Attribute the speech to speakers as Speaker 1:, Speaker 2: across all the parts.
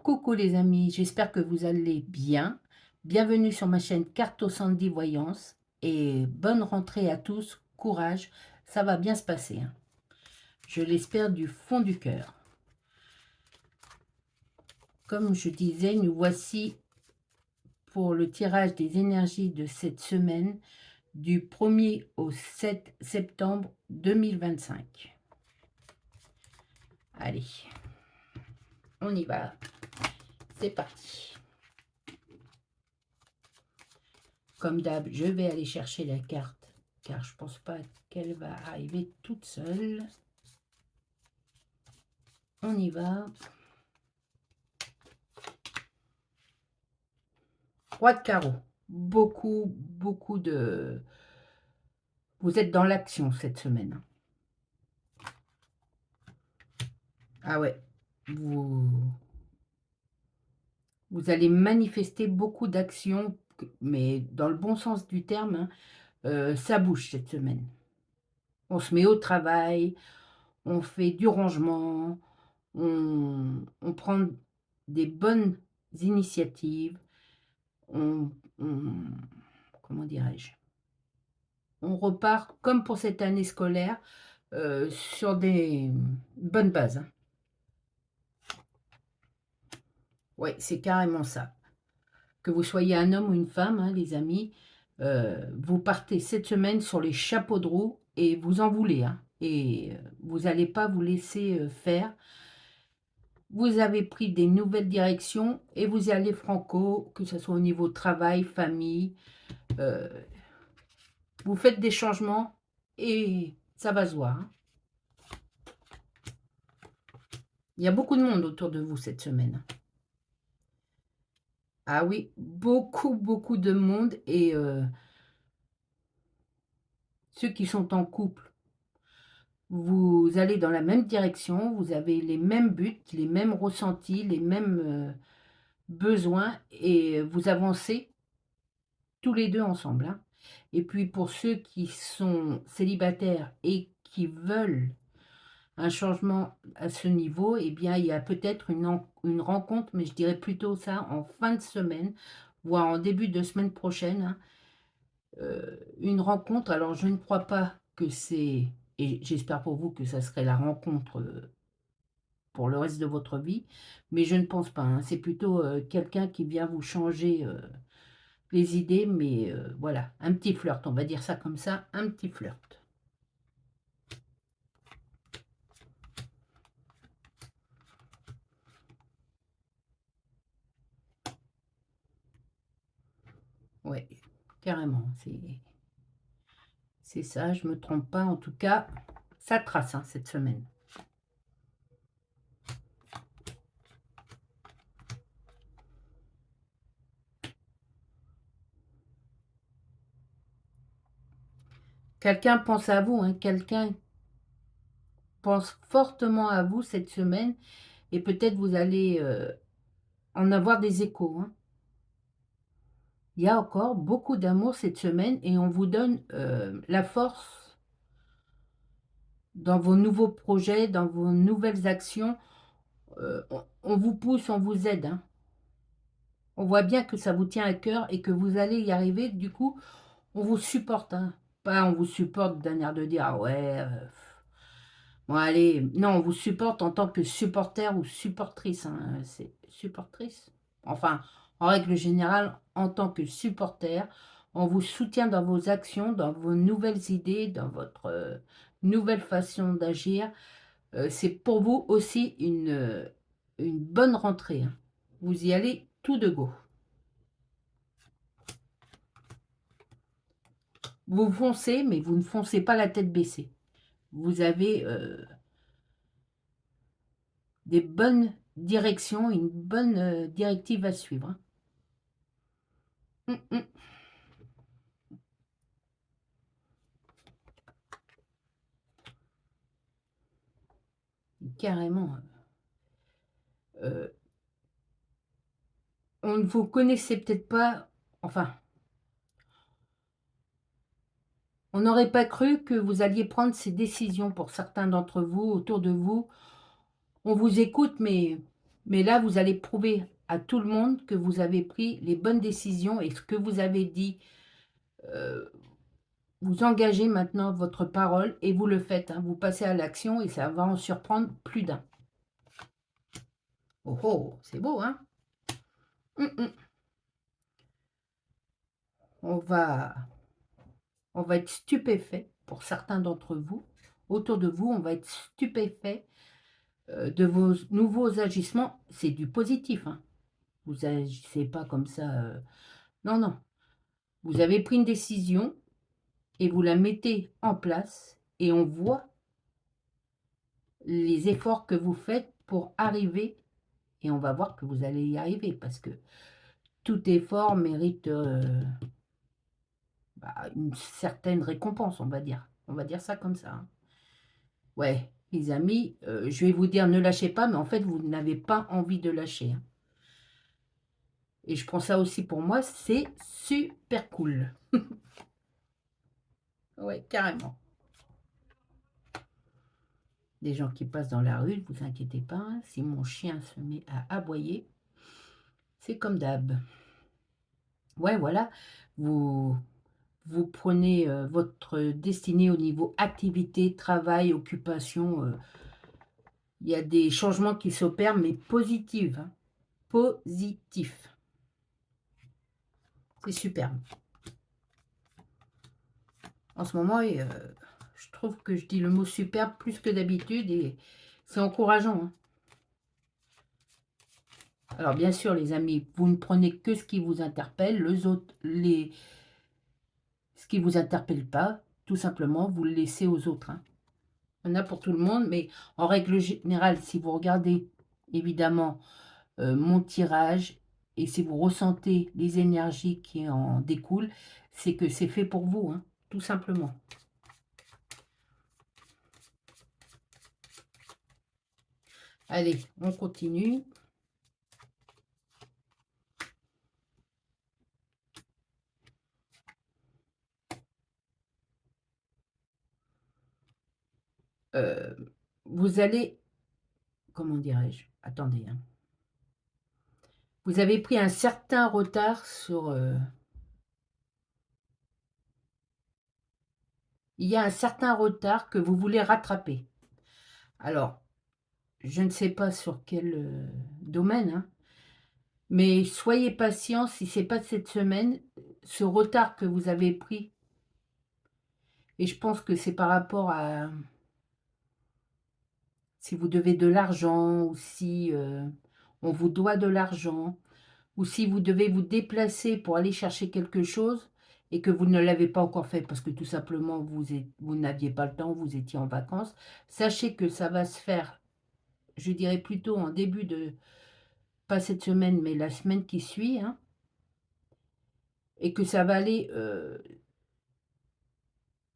Speaker 1: Coucou les amis, j'espère que vous allez bien. Bienvenue sur ma chaîne Carto Sandy Voyance et bonne rentrée à tous. Courage, ça va bien se passer, hein. Je l'espère du fond du cœur. Comme je disais, nous voici pour le tirage des énergies de cette semaine du 1er au 7 septembre 2025. Allez, on y va. C'est parti. Comme d'hab, je vais aller chercher la carte, car je pense pas qu'elle va arriver toute seule. On y va. 3 de carreau. Beaucoup de... Vous êtes dans l'action cette semaine. Ah ouais. Vous allez manifester beaucoup d'actions, mais dans le bon sens du terme, hein. Ça bouge cette semaine. On se met au travail, on fait du rangement, on prend des bonnes initiatives, on- comment dirais-je, on repart comme pour cette année scolaire sur des bonnes bases, hein. Ouais, c'est carrément ça. Que vous soyez un homme ou une femme, hein, les amis, vous partez cette semaine sur les chapeaux de roue et vous en voulez, hein, et vous n'allez pas vous laisser faire. Vous avez pris des nouvelles directions et vous y allez franco, que ce soit au niveau travail, famille. euh, vous faites des changements et ça va se voir, hein. Il y a beaucoup de monde autour de vous cette semaine. Ah oui, beaucoup de monde. Et ceux qui sont en couple, vous allez dans la même direction, vous avez les mêmes buts, les mêmes ressentis, les mêmes besoins, et vous avancez tous les deux ensemble, hein. Et puis pour ceux qui sont célibataires et qui veulent un changement à ce niveau, eh bien il y a peut-être une rencontre, mais je dirais plutôt ça en fin de semaine, voire en début de semaine prochaine, hein. Une rencontre, alors je ne crois pas que c'est, et j'espère pour vous que ça serait la rencontre pour le reste de votre vie, mais je ne pense pas, hein. C'est plutôt quelqu'un qui vient vous changer les idées, mais voilà, un petit flirt, on va dire ça comme ça, un petit flirt. Ouais, carrément, c'est ça, je me trompe pas, en tout cas, ça trace, hein, cette semaine. Quelqu'un pense à vous, hein, quelqu'un pense fortement à vous cette semaine, et peut-être vous allez en avoir des échos, hein. Il y a encore beaucoup d'amour cette semaine et on vous donne la force dans vos nouveaux projets, dans vos nouvelles actions. On vous pousse, on vous aide, hein. On voit bien que ça vous tient à cœur et que vous allez y arriver. Du coup, on vous supporte, hein. Pas on vous supporte d'un air de dire: «Ah ouais, bon allez». Non, on vous supporte en tant que supporter ou supportrice, hein, c'est supportrice? Enfin, en règle générale, en tant que supporter, on vous soutient dans vos actions, dans vos nouvelles idées, dans votre, nouvelle façon d'agir. C'est pour vous aussi une bonne rentrée, hein. Vous y allez tout de go. Vous foncez, mais vous ne foncez pas la tête baissée. Vous avez, des bonnes directions, une bonne, directive à suivre, hein. Mmh mh. Carrément, on ne vous connaissait peut-être pas, enfin, on n'aurait pas cru que vous alliez prendre ces décisions pour certains d'entre vous, autour de vous. On vous écoute, mais Mais là, vous allez prouver à tout le monde que vous avez pris les bonnes décisions et ce que vous avez dit, heu, vous engagez maintenant votre parole et vous le faites, hein. Vous passez à l'action et ça va en surprendre plus d'un. Oh oh, c'est beau, hein? Mmh mh. On va on va être stupéfait pour certains d'entre vous. Autour de vous, on va être stupéfait, de vos nouveaux agissements. C'est du positif, hein. Vous agissez pas comme ça, non, non. Vous avez pris une décision et vous la mettez en place et on voit les efforts que vous faites pour arriver et on va voir que vous allez y arriver parce que tout effort mérite, bah, une certaine récompense, on va dire. On va dire ça comme ça, hein. Ouais, les amis, je vais vous dire: «Ne lâchez pas», mais en fait, vous n'avez pas envie de lâcher, hein, et je prends ça aussi pour moi, c'est super cool. Ouais, carrément. Des gens qui passent dans la rue, ne vous inquiétez pas, hein, si mon chien se met à aboyer, c'est comme d'hab. Ouais, voilà, vous vous prenez, votre destinée au niveau activité, travail, occupation, il y a des changements qui s'opèrent, mais positifs, hein, positifs. C'est superbe. En ce moment et je trouve que je dis le mot superbe plus que d'habitude et c'est encourageant, hein. Alors bien sûr les amis, vous ne prenez que ce qui vous interpelle, les autres ce qui vous interpelle pas, tout simplement, vous le laissez aux autres, hein. Il y en a pour tout le monde, mais en règle générale, si vous regardez évidemment, mon tirage et si vous ressentez les énergies qui en découlent, c'est que c'est fait pour vous, hein, tout simplement. Allez, on continue. Vous allez comment dirais-je? Attendez, hein. Vous avez pris un certain retard sur, il y a un certain retard que vous voulez rattraper. Alors, je ne sais pas sur quel, domaine, hein, mais soyez patient, si c'est pas cette semaine, ce retard que vous avez pris et je pense que c'est par rapport à si vous devez de l'argent ou si, on vous doit de l'argent ou si vous devez vous déplacer pour aller chercher quelque chose et que vous ne l'avez pas encore fait parce que tout simplement vous n'aviez pas le temps, vous étiez en vacances, sachez que ça va se faire, je dirais plutôt en début de pas cette semaine, mais la semaine qui suit, hein, et que ça va aller,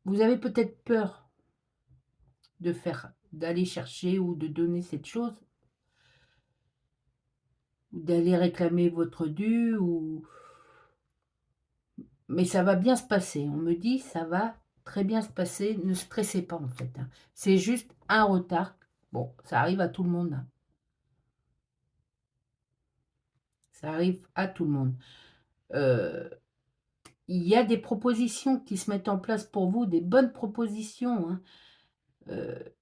Speaker 1: vous avez peut-être peur d'aller chercher ou de donner cette chose, ou d'aller réclamer votre dû ou mais ça va bien se passer. On me dit: «Ça va très bien se passer, ne stressez pas en fait, hein». C'est juste un retard. Bon, ça arrive à tout le monde, hein. Ça arrive à tout le monde. Heu, il y a des propositions qui se mettent en place pour vous, des bonnes propositions, hein. Heu,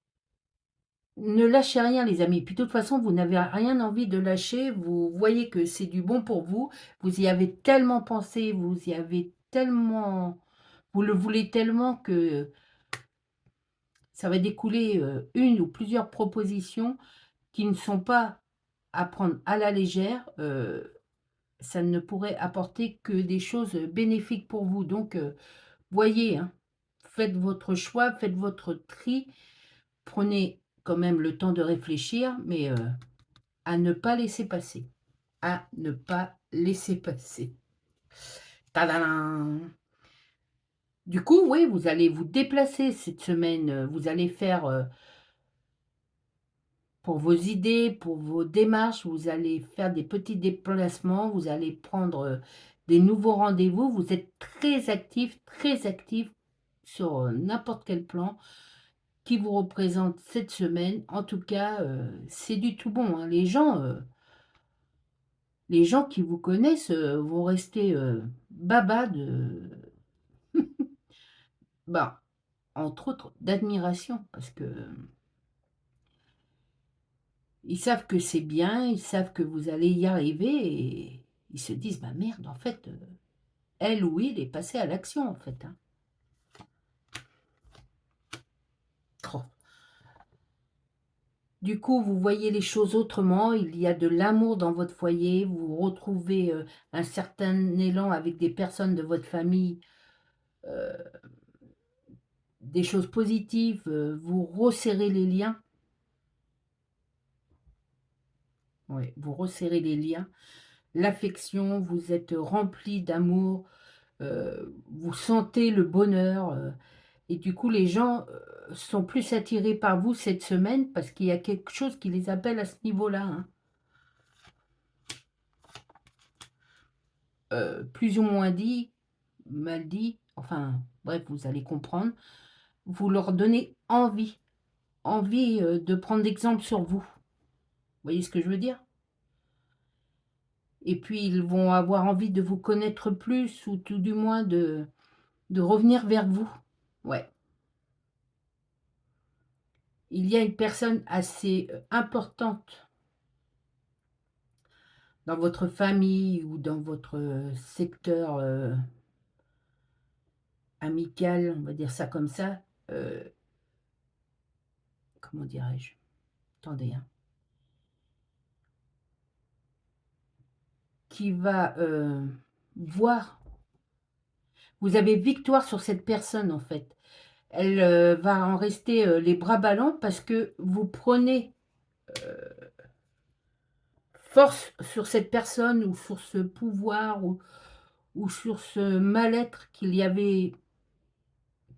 Speaker 1: ne lâchez rien les amis. Puis de toute façon, vous n'avez rien envie de lâcher. Vous voyez que c'est du bon pour vous. Vous y avez tellement pensé, vous y avez tellement vous le voulez tellement que ça va découler, une ou plusieurs propositions qui ne sont pas à prendre à la légère, ça ne pourrait apporter que des choses, bénéfiques pour vous. Donc, voyez, hein, faites votre choix, faites votre tri, prenez quand même le temps de réfléchir, mais, à ne pas laisser passer, à ne pas laisser passer. Tadam! Du coup, oui, vous allez vous déplacer cette semaine, vous allez faire, pour vos idées, pour vos démarches, vous allez faire des petits déplacements, vous allez prendre, des nouveaux rendez-vous. Vous êtes très actif sur, n'importe quel plan qui vous représente cette semaine. En tout cas, c'est du tout bon, hein. Les gens, Les gens qui vous connaissent, vont rester, baba de bah, entre autres, d'admiration parce que ils savent que c'est bien, ils savent que vous allez y arriver et ils se disent: «Bah, merde, en fait, elle ou il est passé à l'action, en fait, hein». Oh. Du coup, vous voyez les choses autrement, il y a de l'amour dans votre foyer, vous retrouvez, un certain élan avec des personnes de votre famille, heu, des choses positives, vous resserrez les liens. Ouais, vous resserrez les liens, l'affection, vous êtes rempli d'amour, vous sentez le bonheur, et du coup les gens, sont plus attirés par vous cette semaine parce qu'il y a quelque chose qui les appelle à ce niveau-là, hein. Plus ou moins dit, mal dit, enfin bref, vous allez comprendre. Vous leur donnez envie, envie, de prendre exemple sur vous. Vous voyez ce que je veux dire? Et puis ils vont avoir envie de vous connaître plus ou tout du moins de revenir vers vous. Ouais. Il y a une personne assez, importante dans votre famille ou dans votre, secteur, amical, on va dire ça comme ça, heu, comment dirais-je? Attendez, hein. Qui va, voir vous avez victoire sur cette personne, en fait. Elle, va en rester, les bras ballants parce que vous prenez, force sur cette personne ou sur ce pouvoir ou sur ce mal-être qu'il y avait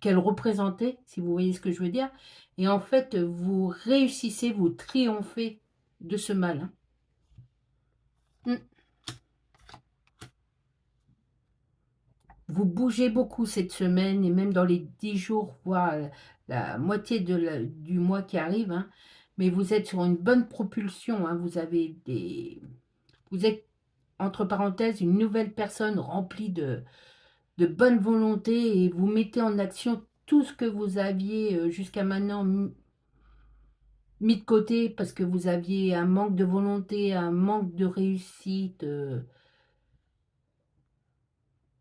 Speaker 1: qu'elle représentait, si vous voyez ce que je veux dire? Et en fait, vous réussissez, vous triomphez de ce mal, hein. Mmh. Vous bougez beaucoup cette semaine et même dans les 10 jours, voire la moitié de la du mois qui arrive, hein, mais vous êtes sur une bonne propulsion, hein. Vous êtes, entre parenthèses, une nouvelle personne remplie de bonne volonté et vous mettez en action tout ce que vous aviez, jusqu'à maintenant mis de côté parce que vous aviez un manque de volonté, un manque de réussite,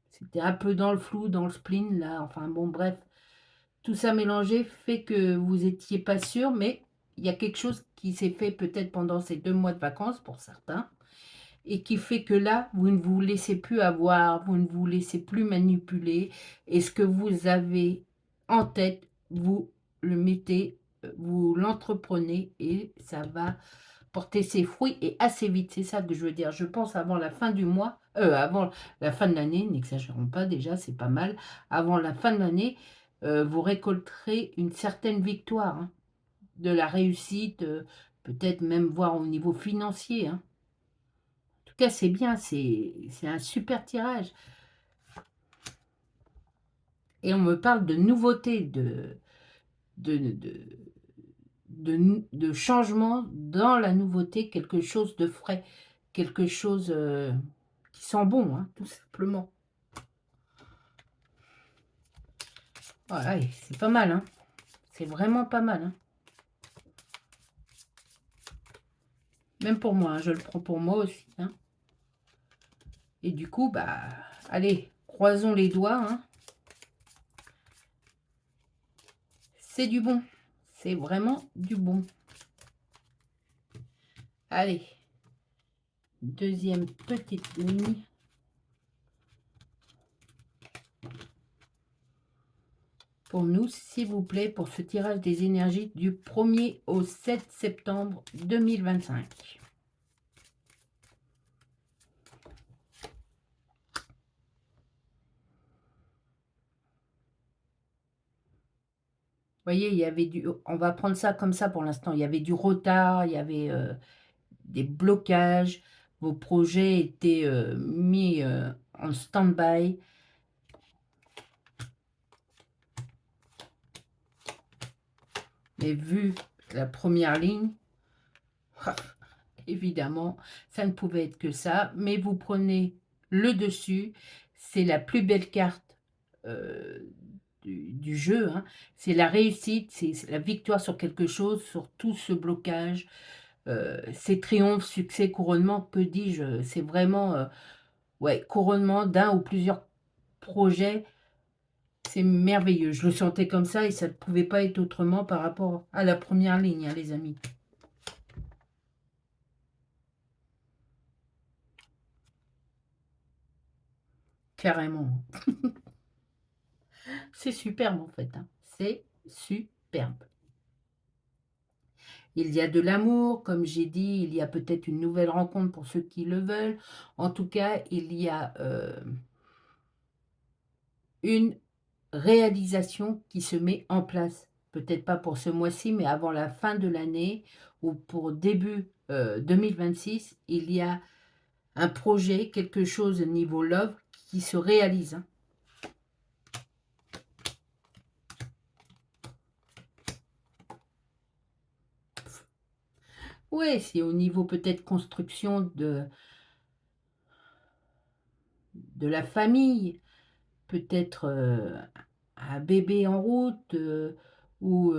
Speaker 1: c'était un peu dans le flou, dans le spleen là, enfin bon bref. Tout ça mélangé fait que vous étiez pas sûr, mais il y a quelque chose qui s'est fait peut-être pendant ces 2 mois de vacances pour certains et qui fait que là, vous ne vous laissez plus avoir, vous ne vous laissez plus manipuler et ce que vous avez en tête, vous le mettez, vous l'entreprenez et ça va porter ses fruits et assez vite. C'est ça que je veux dire. Je pense avant la fin du mois, avant la fin de l'année, n'exagérons pas déjà, c'est pas mal. Avant la fin de l'année, vous récolterez une certaine victoire, hein, de la réussite, peut-être même voir au niveau financier, hein. En tout cas, c'est bien, c'est un super tirage et on me parle de nouveautés, de de changement dans la nouveauté, quelque chose de frais, quelque chose, qui sent bon, hein, tout simplement. Voilà et c'est pas mal, hein. C'est vraiment pas mal, hein. Même pour moi, hein, je le prends pour moi aussi, hein et du coup, bah, allez, croisons les doigts, hein. C'est du bon, c'est vraiment du bon. Allez, deuxième petite ligne. Pour nous, s'il vous plaît, pour ce tirage des énergies du 1er au 7 septembre 2025. Vous voyez, il y avait du on va prendre ça comme ça pour l'instant. Il y avait du retard, il y avait, des blocages, vos projets étaient, mis, en stand-by. Mais vu la première ligne, évidemment, ça ne pouvait être que ça, mais vous prenez le dessus. C'est la plus belle carte, du jeu, hein. C'est la réussite, c'est la victoire sur quelque chose, sur tout ce blocage, c'est triomphe, succès, couronnement, que dis-je? C'est vraiment, ouais, couronnement d'un ou plusieurs projets. C'est merveilleux. Je le sentais comme ça et ça ne pouvait pas être autrement par rapport à la première ligne, hein, les amis. Carrément. C'est superbe en fait, hein. C'est superbe. Il y a de l'amour, comme j'ai dit, il y a peut-être une nouvelle rencontre pour ceux qui le veulent. En tout cas, il y a, une réalisation qui se met en place. Peut-être pas pour ce mois-ci, mais avant la fin de l'année ou pour début, 2026, il y a un projet, quelque chose au niveau love qui se réalise, hein. Ouais, c'est au niveau peut-être construction de la famille, peut-être, un bébé en route, ou,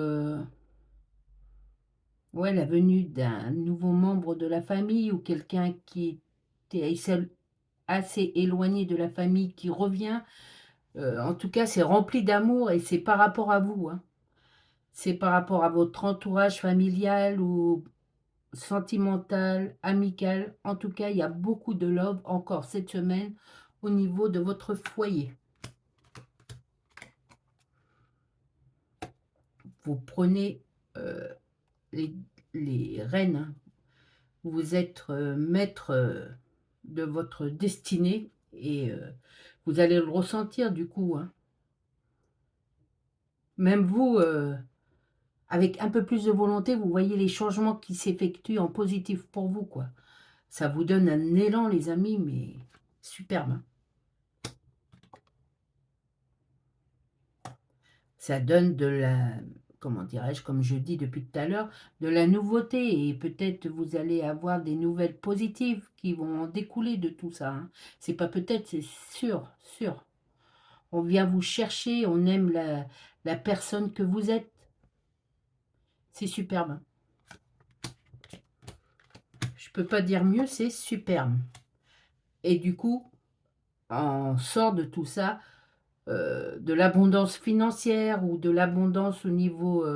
Speaker 1: ouais, la venue d'un nouveau membre de la famille ou quelqu'un qui était seul assez éloigné de la famille qui revient. En tout cas, c'est rempli d'amour et c'est par rapport à vous, hein. C'est par rapport à votre entourage familial ou sentimental, amical. En tout cas, il y a beaucoup de love encore cette semaine au niveau de votre foyer. Vous prenez, les rênes, hein. Vous êtes, maître, de votre destinée et vous allez le ressentir du coup, hein. Même vous, avec un peu plus de volonté, vous voyez les changements qui s'effectuent en positif pour vous, quoi. Ça vous donne un élan, les amis, mais superbe, hein. Ça donne de la, comment dirais-je, comme je dis depuis tout à l'heure, de la nouveauté et peut-être vous allez avoir des nouvelles positives qui vont en découler de tout ça, hein. C'est pas peut-être, c'est sûr, sûr. On vient vous chercher, on aime la personne que vous êtes. C'est superbe, hein. Je peux pas dire mieux, c'est superbe. Et du coup, on sort de tout ça, de l'abondance financière ou de l'abondance au niveau,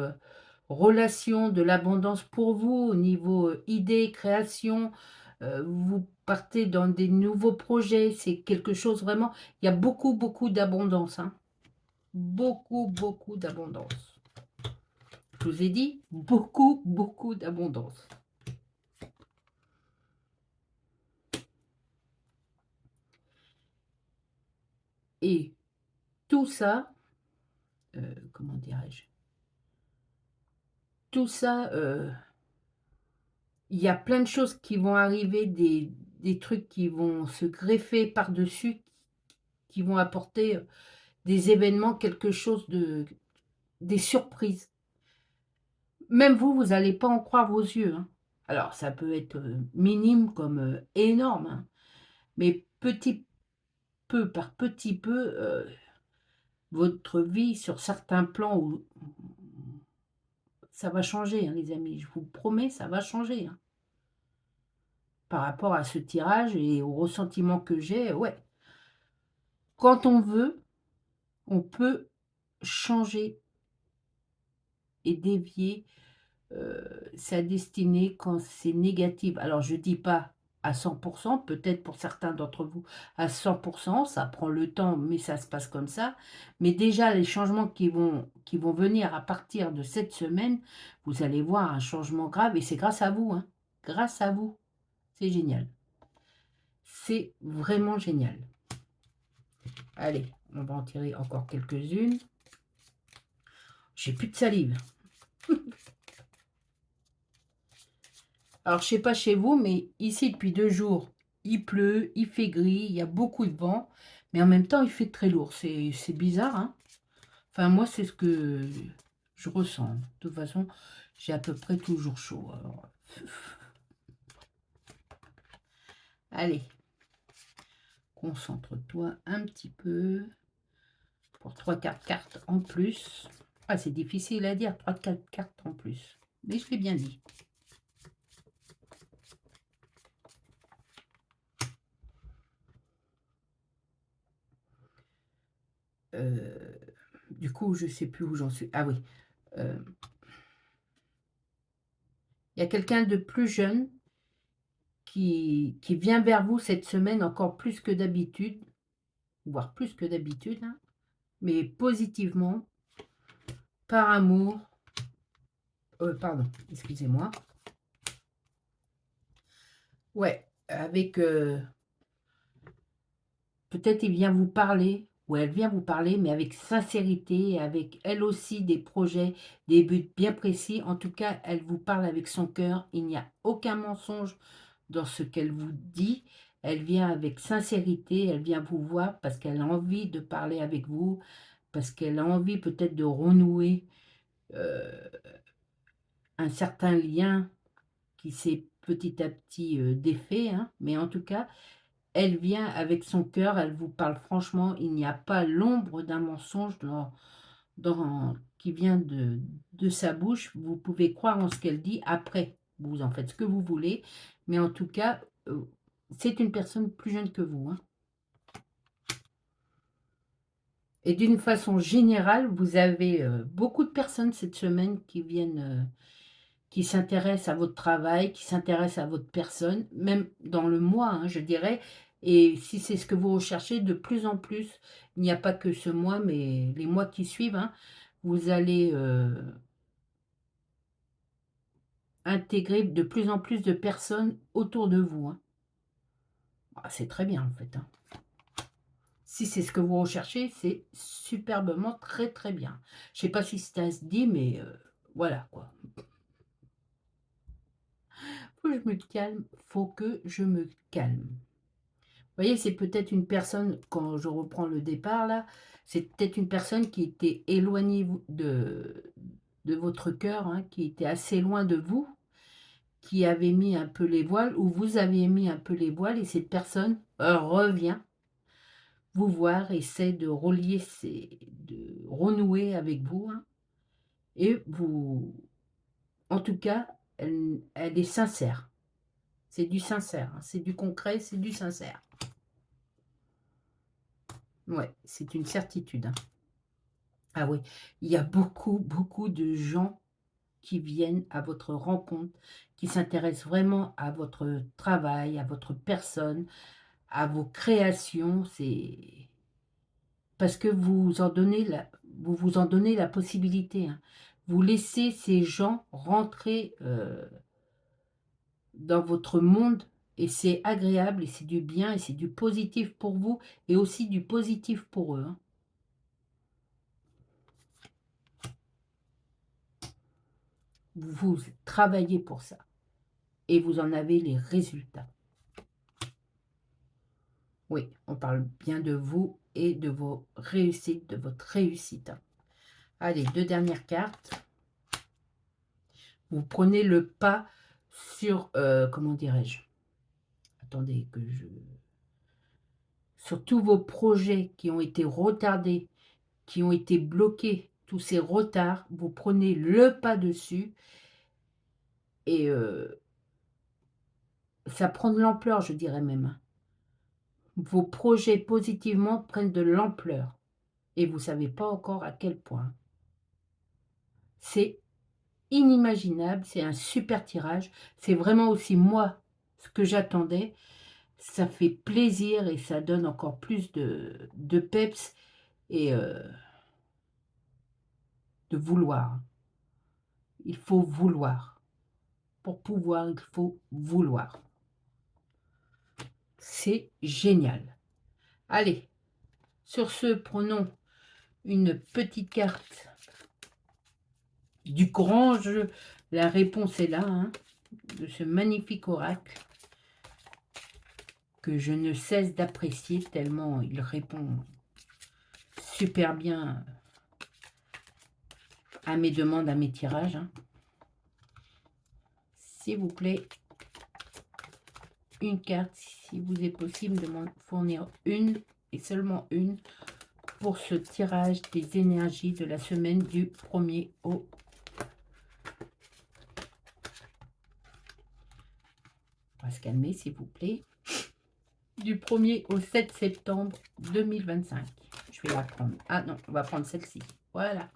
Speaker 1: relation, de l'abondance pour vous, au niveau, idées, création, vous partez dans des nouveaux projets, c'est quelque chose vraiment, il y a beaucoup, beaucoup d'abondance, hein. Beaucoup, beaucoup d'abondance. Je vous ai dit, beaucoup, beaucoup d'abondance. Et tout ça, comment dirais-je? Tout ça, il y a plein de choses qui vont arriver, des trucs qui vont se greffer par-dessus, qui vont apporter, des événements, quelque chose de, des surprises. Même vous, vous allez pas en croire vos yeux, hein. Alors ça peut être, minime comme, énorme, hein, mais petit peu par petit peu, votre vie sur certains plans où ça va changer, hein, les amis. Je vous promets, ça va changer, hein. Par rapport à ce tirage et au ressentiment que j'ai, ouais. Quand on veut, on peut changer et dévier, sa destinée quand c'est négatif. Alors je dis pas à 100, peut-être pour certains d'entre vous à 100, ça prend le temps, mais ça se passe comme ça. Mais déjà les changements qui vont venir à partir de cette semaine, vous allez voir un changement grave et c'est grâce à vous, hein. Grâce à vous. C'est génial. C'est vraiment génial. Allez, on va en tirer encore quelques-unes. J'ai plus de salive. Alors, je sais pas chez vous, mais ici, depuis 2 jours, il pleut, il fait gris, il y a beaucoup de vent, mais en même temps, il fait très lourd. C'est bizarre, hein? Enfin, moi, c'est ce que je ressens. De toute façon, j'ai à peu près toujours chaud. Alors, Allez, concentre-toi un petit peu pour 3-4 cartes en plus. Ah, c'est difficile à dire, 3-4 cartes en plus. Mais je l'ai bien dit. Du coup, je sais plus où j'en suis. Ah oui. Il y a quelqu'un de plus jeune qui vient vers vous cette semaine encore plus que d'habitude, voire plus que d'habitude, hein, mais positivement, par amour. Pardon, excusez-moi. Ouais, avec peut-être il vient vous parler, ou elle vient vous parler, mais avec sincérité, avec elle aussi des projets, des buts bien précis. En tout cas, elle vous parle avec son cœur. Il n'y a aucun mensonge dans ce qu'elle vous dit. Elle vient avec sincérité, elle vient vous voir parce qu'elle a envie de parler avec vous, parce qu'elle a envie peut-être de renouer un certain lien qui s'est petit à petit défait, hein. Mais en tout cas, elle vient avec son cœur, elle vous parle franchement, il n'y a pas l'ombre d'un mensonge qui vient de sa bouche. Vous pouvez croire en ce qu'elle dit, après, vous en faites ce que vous voulez, mais en tout cas, c'est une personne plus jeune que vous, hein. Et d'une façon générale, vous avez beaucoup de personnes cette semaine qui viennent, qui s'intéressent à votre travail, qui s'intéressent à votre personne, même dans le mois, hein, je dirais. Et si c'est ce que vous recherchez, de plus en plus, il n'y a pas que ce mois, mais les mois qui suivent, hein, vous allez intégrer de plus en plus de personnes autour de vous, hein. Ah, c'est très bien en fait, hein. Si c'est ce que vous recherchez, c'est superbement très très bien. Je sais pas si ça se dit, mais voilà quoi. Faut que je me calme, faut que je me calme. Vous voyez, c'est peut-être une personne, quand je reprends le départ là, c'est peut-être une personne qui était éloignée de votre cœur, hein, qui était assez loin de vous, qui avait mis un peu les voiles, ou vous aviez mis un peu les voiles, et cette personne revient vous voir, essaie de relier, de renouer avec vous, hein, et vous, en tout cas, elle est sincère. C'est du sincère, hein, c'est du concret, c'est du sincère. Ouais, c'est une certitude, hein. Ah oui, il y a beaucoup, beaucoup de gens qui viennent à votre rencontre, qui s'intéressent vraiment à votre travail, à votre personne, à vos créations. C'est parce que vous vous en donnez la possibilité, hein. Vous laissez ces gens rentrer dans votre monde, et c'est agréable et c'est du bien et c'est du positif pour vous et aussi du positif pour eux, hein. Vous travaillez pour ça et vous en avez les résultats. Oui, on parle bien de vous et de vos réussites, de votre réussite. Allez, deux dernières cartes. Vous prenez le pas sur, comment dirais-je? Attendez que je... Sur tous vos projets qui ont été retardés, qui ont été bloqués, tous ces retards, vous prenez le pas dessus et ça prend de l'ampleur, je dirais même, hein. Vos projets positivement prennent de l'ampleur et vous ne savez pas encore à quel point. C'est inimaginable, c'est un super tirage. C'est vraiment aussi moi ce que j'attendais. Ça fait plaisir et ça donne encore plus de peps et de vouloir. Il faut vouloir. Pour pouvoir, il faut vouloir. C'est génial. Allez, sur ce, prenons une petite carte du grand jeu. La réponse est là, hein, de ce magnifique oracle que je ne cesse d'apprécier tellement il répond super bien à mes demandes, à mes tirages, hein. S'il vous plaît. une carte, si vous est possible de m'en fournir une, et seulement une, pour ce tirage des énergies de la semaine du 1er au... On va se calmer, s'il vous plaît. Du 1er au 7 septembre 2025. Je vais la prendre. Ah non, on va prendre celle-ci. Voilà.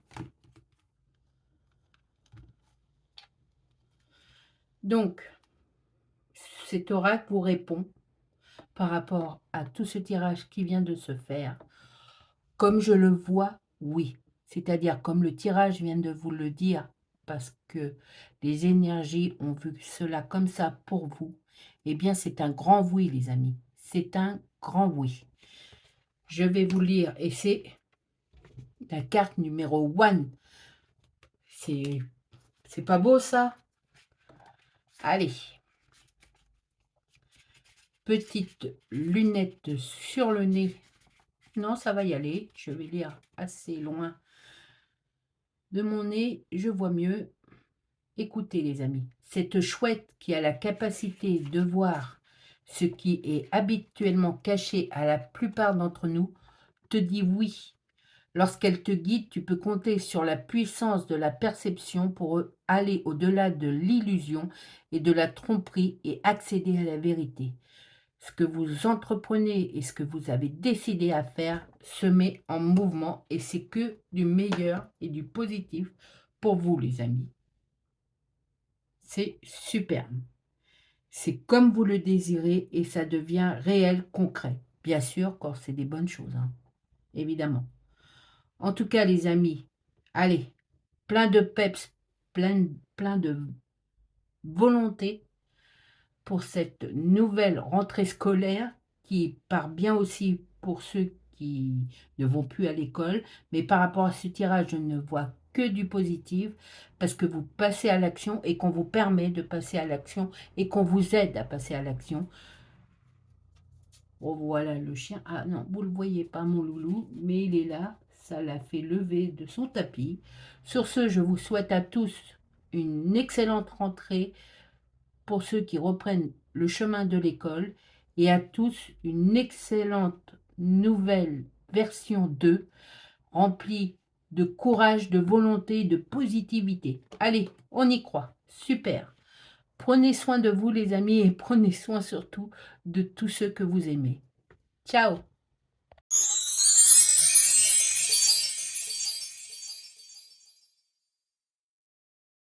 Speaker 1: Donc, cet oracle vous répond par rapport à tout ce tirage qui vient de se faire. Comme je le vois, oui. C'est-à-dire comme le tirage vient de vous le dire, parce que les énergies ont vu cela comme ça pour vous, eh bien c'est un grand oui, les amis. C'est un grand oui. Je vais vous lire, et c'est la carte numéro 1. C'est pas beau ça? Allez. Petite lunette sur le nez. Non, ça va y aller. Je vais lire assez loin de mon nez. Je vois mieux. Écoutez les amis. Cette chouette qui a la capacité de voir ce qui est habituellement caché à la plupart d'entre nous te dit oui. Lorsqu'elle te guide, tu peux compter sur la puissance de la perception pour aller au-delà de l'illusion et de la tromperie et accéder à la vérité. Ce que vous entreprenez et ce que vous avez décidé à faire se met en mouvement et c'est que du meilleur et du positif pour vous les amis. C'est superbe. C'est comme vous le désirez et ça devient réel, concret. Bien sûr, quand c'est des bonnes choses, hein, évidemment. En tout cas, les amis, allez, plein de peps, plein de volonté pour cette nouvelle rentrée scolaire qui part bien aussi pour ceux qui ne vont plus à l'école. Mais par rapport à ce tirage, je ne vois que du positif parce que vous passez à l'action et qu'on vous permet de passer à l'action et qu'on vous aide à passer à l'action. Oh, voilà le chien. Ah non, vous ne le voyez pas, mon loulou, mais il est là. Ça l'a fait lever de son tapis. Sur ce, je vous souhaite à tous une excellente rentrée pour ceux qui reprennent le chemin de l'école et à tous une excellente nouvelle version 2 remplie de courage, de volonté, de positivité. Allez, on y croit. Super. Prenez soin de vous les amis et prenez soin surtout de tous ceux que vous aimez. Ciao.